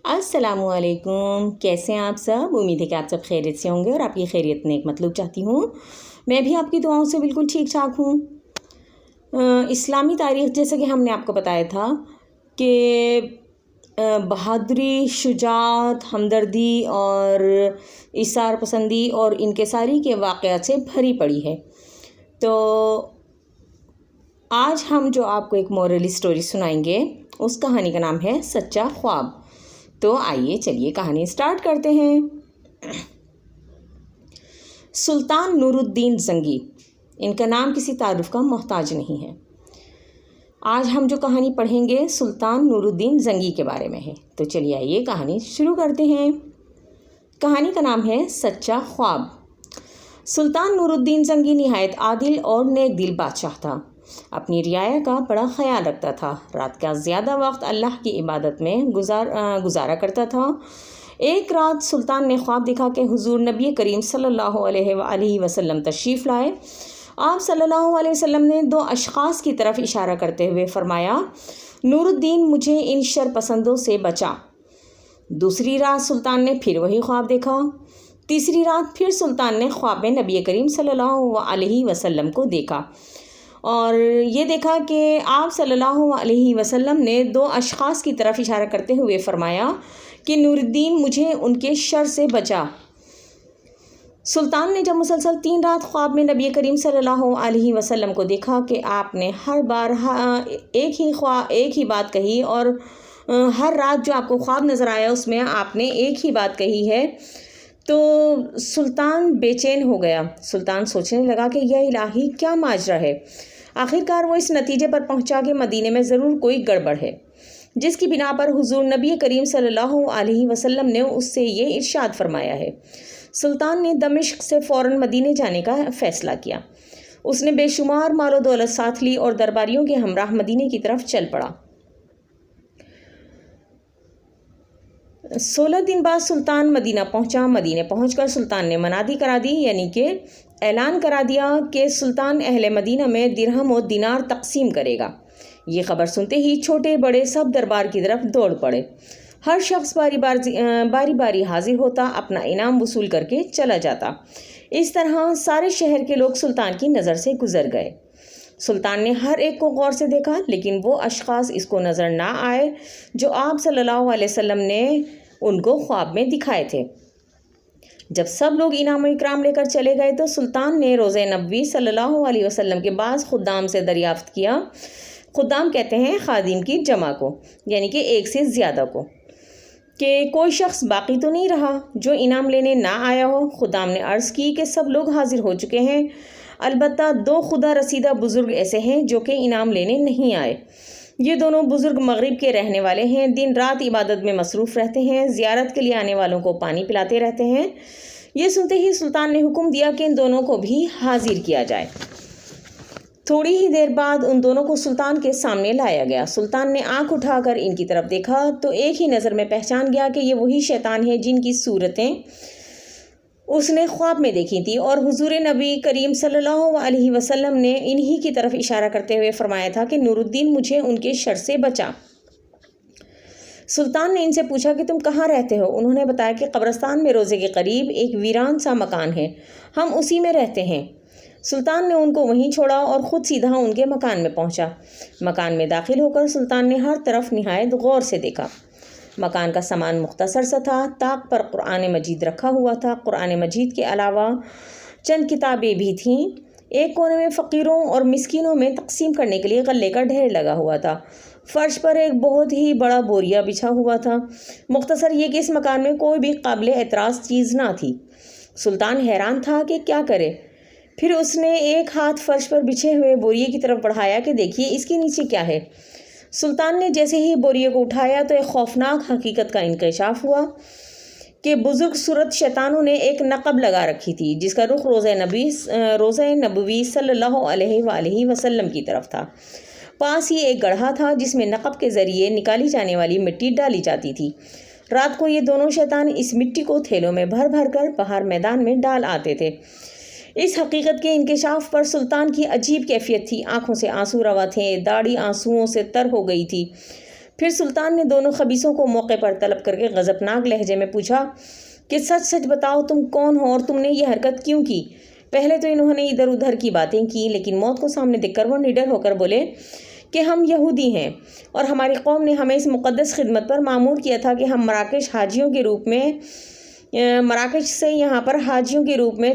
अस्सलाम वालेकुम। कैसे हैं आप सब? उम्मीद है कि आप सब खैरियत से होंगे और आपकी खैरियत नेक मतलब चाहती हूँ। मैं भी आपकी दुआओं से बिल्कुल ठीक ठाक हूँ। इस्लामी तारीख़, जैसे कि हमने आपको बताया था कि बहादुरी, शुजाअत, हमदर्दी और इसार पसंदी और इनकिसारी के वाक़यात से भरी पड़ी है। तो आज हम जो आपको एक मोरल स्टोरी सुनाएंगे, उस कहानी का नाम है सच्चा ख्वाब। तो आइए चलिए कहानी स्टार्ट करते हैं। सुल्तान नूरुद्दीन ज़ंगी, इनका नाम किसी तारुफ का मोहताज नहीं है। आज हम जो कहानी पढ़ेंगे सुल्तान नूरुद्दीन ज़ंगी के बारे में है। तो चलिए आइए कहानी शुरू करते हैं। कहानी का नाम है सच्चा ख्वाब। सुल्तान नूरुद्दीन ज़ंगी निहायत आदिल और नेक दिल बादशाह था। अपनी रियाया का बड़ा ख्याल रखता था। रात का ज़्यादा वक्त अल्लाह की इबादत में गुजारा करता था। एक रात सुल्तान ने ख्वाब देखा कि हुजूर नबी करीम सल्लल्लाहु अलैहि वसल्लम तशरीफ़ लाए। आप सल्लल्लाहु अलैहि वसल्लम ने दो अशख़ास की तरफ इशारा करते हुए फरमाया, नूरुद्दीन मुझे इन शर पसंदों से बचा। दूसरी रात सुल्तान ने फिर वही ख्वाब देखा। तीसरी रात फिर सुल्तान ने ख्वाब में नबी करीम सल्लल्लाहु अलैहि वसल्लम को देखा और ये देखा कि आप सल्लल्लाहु अलैहि वसल्लम ने दो अशख़ास की तरफ इशारा करते हुए फरमाया कि नूरुद्दीन मुझे उनके शर से बचा। सुल्तान ने जब मुसलसल 3 रात ख्वाब में नबी करीम सल्लल्लाहु अलैहि वसल्लम को देखा कि आपने हर बार एक ही बात कही और हर रात जो आपको ख्वाब नज़र आया उसमें आपने एक ही बात कही है, तो सुल्तान बेचैन हो गया। सुल्तान सोचने लगा कि यह इलाही क्या माजरा है। आखिरकार वो इस नतीजे पर पहुंचा कि मदीने में ज़रूर कोई गड़बड़ है, जिसकी बिना पर हुजूर नबी करीम सल्लल्लाहु अलैहि वसल्लम ने उससे ये इरशाद फरमाया है। सुल्तान ने दमिश्क से फ़ौरन मदीने जाने का फ़ैसला किया। उसने बेशुमार मालो दौलत साथ ली और दरबारियों के हमराह मदीने की तरफ चल पड़ा। 16 दिन बाद सुल्तान मदीना पहुंचा। मदीने पहुंचकर सुल्तान ने मनादी करा दी, यानी कि ऐलान करा दिया कि सुल्तान अहले मदीना में दिरहम और दिनार तकसीम करेगा। ये ख़बर सुनते ही छोटे बड़े सब दरबार की तरफ दौड़ पड़े। हर शख्स बारी बारी हाजिर होता, अपना इनाम वसूल करके चला जाता। इस तरह सारे शहर के लोग सुल्तान की नज़र से गुजर गए। सुल्तान ने हर एक को गौर से देखा, लेकिन वो अशख़ास इसको नज़र ना आए जो आप सल्लल्लाहु अलैहि वसल्लम ने उनको ख्वाब में दिखाए थे। जब सब लोग इनाम इकराम लेकर चले गए तो सुल्तान ने रोज़े नबवी सल्लल्लाहु अलैहि वसल्लम के बाज़ खुद्दाम से दरियाफ़्त किया। खुद्दाम कहते हैं खादिम की जमा को, यानी कि एक से ज़्यादा को, कि कोई शख्स बाकी तो नहीं रहा जो इनाम लेने ना आया हो। खुद्दाम ने अर्ज़ की कि सब लोग हाजिर हो चुके हैं, अलबत्ता 2 खुदा रसीदा बुज़ुर्ग ऐसे हैं जो कि इनाम लेने नहीं आए। ये दोनों बुज़ुर्ग मगरिब के रहने वाले हैं, दिन रात इबादत में मसरूफ़ रहते हैं, ज़ियारत के लिए आने वालों को पानी पिलाते रहते हैं। ये सुनते ही सुल्तान ने हुक्म दिया कि इन दोनों को भी हाजिर किया जाए। थोड़ी ही देर बाद उन दोनों को सुल्तान के सामने लाया गया। सुल्तान ने आंख उठाकर इनकी तरफ देखा तो एक ही नज़र में पहचान गया कि ये वही शैतान है जिनकी सूरतें उसने ख्वाब में देखी थी और हुजूर नबी करीम सल्लल्लाहु अलैहि वसल्लम ने इन्हीं की तरफ इशारा करते हुए फरमाया था कि नूरुद्दीन मुझे उनके शर से बचा। सुल्तान ने इनसे पूछा कि तुम कहाँ रहते हो? उन्होंने बताया कि कब्रिस्तान में रोज़े के करीब एक वीरान सा मकान है, हम उसी में रहते हैं। सुल्तान ने उनको वहीं छोड़ा और ख़ुद सीधा उनके मकान में पहुँचा। मकान में दाखिल होकर सुल्तान ने हर तरफ निहायत गौर से देखा। मकान का सामान मुख्तसर सा था। ताक पर कुरान मजीद रखा हुआ था। कुरान मजीद के अलावा चंद किताबें भी थीं। एक कोने में फ़कीरों और मिस्कीनों में तकसीम करने के लिए गल्ले का ढेर लगा हुआ था। फ़र्श पर एक बहुत ही बड़ा बोरिया बिछा हुआ था। मुख्तसर ये कि इस मकान में कोई भी काबिल एतराज़ चीज़ ना थी। सुल्तान हैरान था कि क्या करे। फिर उसने एक हाथ फ़र्श पर बिछे हुए बोरिए की तरफ बढ़ाया कि देखिए इसके नीचे क्या है। सुल्तान ने जैसे ही बोरिए को उठाया तो एक खौफनाक हकीकत का इंकशाफ हुआ कि बुज़ुर्ग सूरत शैतानों ने एक नक़ब लगा रखी थी, जिसका रुख रोज़े नबवी सल्लल्लाहु अलैहि वसल्लम की तरफ था। पास ही एक गड्ढा था जिसमें नक़ब के ज़रिए निकाली जाने वाली मिट्टी डाली जाती थी। रात को ये दोनों शैतान इस मिट्टी को थैलों में भर भर कर बाहर मैदान में डाल आते थे। इस हकीकत के इंकशाफ पर सुल्तान की अजीब कैफियत थी। आँखों से आंसू रवा थे, दाढ़ी आंसुओं से तर हो गई थी। پھر سلطان نے دونوں خبیثوں کو موقع پر طلب کر کے غضبناک لہجے میں پوچھا کہ سچ سچ بتاؤ تم کون ہو اور تم نے یہ حرکت کیوں کی؟ پہلے تو انہوں نے ادھر ادھر کی باتیں کی، لیکن موت کو سامنے دیکھ کر وہ نڈر ہو کر بولے کہ ہم یہودی ہیں اور ہماری قوم نے ہمیں اس مقدس خدمت پر مامور کیا تھا کہ ہم مراکش سے یہاں پر حاجیوں کے روپ میں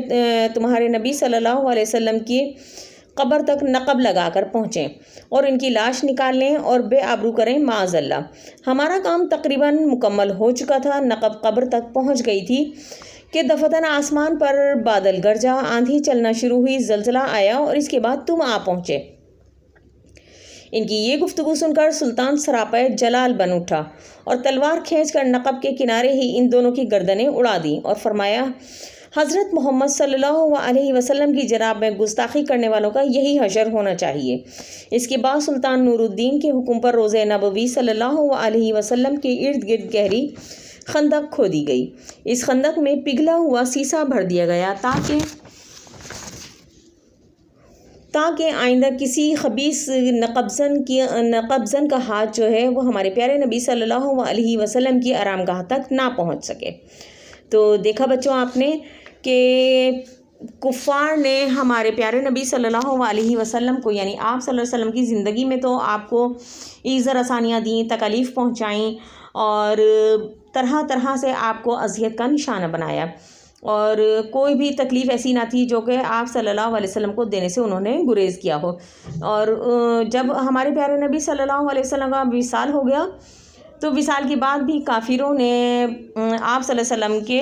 تمہارے نبی صلی اللہ علیہ وسلم کی قبر تک نقب لگا کر پہنچیں اور ان کی لاش نکال لیں اور بے آبرو کریں معاذ اللہ۔ ہمارا کام تقریباً مکمل ہو چکا تھا، نقب قبر تک پہنچ گئی تھی کہ دفتن آسمان پر بادل گرجا، آندھی چلنا شروع ہوئی، زلزلہ آیا اور اس کے بعد تم آ پہنچے۔ ان کی یہ گفتگو سن کر سلطان سراپے جلال بن اٹھا اور تلوار کھینچ کر نقب کے کنارے ہی ان دونوں کی گردنیں اڑا دیں اور فرمایا حضرت محمد صلی اللہ علیہ وسلم کی جناب میں گستاخی کرنے والوں کا یہی حشر ہونا چاہیے۔ اس کے بعد سلطان نور الدین کے حکم پر روضہ نبوی صلی اللہ علیہ وسلم کے ارد گرد گہری خندق کھودی گئی۔ اس خندق میں پگھلا ہوا سیسا بھر دیا گیا تاکہ آئندہ کسی خبیث نقبزن کا ہاتھ جو ہے وہ ہمارے پیارے نبی صلی اللہ علیہ وسلم کی آرامگاہ تک نہ پہنچ سکے۔ تو دیکھا بچوں آپ نے کہ کفار نے ہمارے پیارے نبی صلی اللہ علیہ وسلم کو، یعنی آپ صلی اللہ علیہ وسلم کی زندگی میں تو آپ کو ایزر آسانیاں دیں، تکالیف پہنچائیں اور طرح طرح سے آپ کو اذیت کا نشانہ بنایا، اور کوئی بھی تکلیف ایسی نہ تھی جو کہ آپ صلی اللہ علیہ وسلم کو دینے سے انہوں نے گریز کیا ہو۔ اور جب ہمارے پیارے نبی صلی اللہ علیہ وسلم کا وصال ہو گیا تو وصال کے بعد بھی کافروں نے آپ صلی اللہ علیہ وسلم کے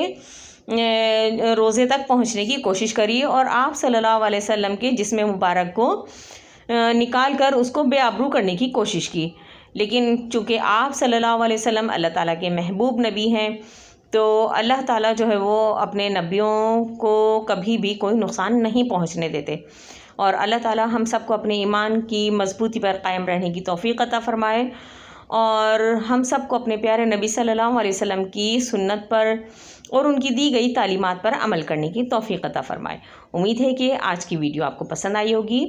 روزے تک پہنچنے کی کوشش کری اور آپ صلی اللہ علیہ وسلم کے جسم مبارک کو نکال کر اس کو بے آبرو کرنے کی کوشش کی، لیکن چونکہ آپ صلی اللہ علیہ وسلم اللہ تعالیٰ کے محبوب نبی ہیں تو اللہ تعالیٰ جو ہے وہ اپنے نبیوں کو کبھی بھی کوئی نقصان نہیں پہنچنے دیتے، اور اللہ تعالیٰ ہم سب کو اپنے ایمان کی مضبوطی پر قائم رہنے کی توفیق عطا فرمائے اور ہم سب کو اپنے پیارے نبی صلی اللہ علیہ وسلم کی سنت پر اور ان کی دی گئی تعلیمات پر عمل کرنے کی توفیق عطا فرمائے۔ امید ہے کہ آج کی ویڈیو آپ کو پسند آئی ہوگی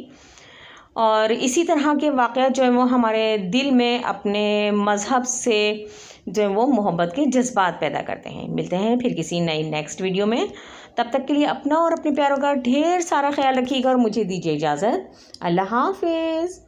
اور اسی طرح کے واقعات جو ہیں وہ ہمارے دل میں اپنے مذہب سے جو ہے وہ محبت کے جذبات پیدا کرتے ہیں۔ ملتے ہیں پھر کسی نئی نیکسٹ ویڈیو میں، تب تک کے لیے اپنا اور اپنے پیاروں کا ڈھیر سارا خیال رکھیے گا اور مجھے دیجیے اجازت۔ اللہ حافظ۔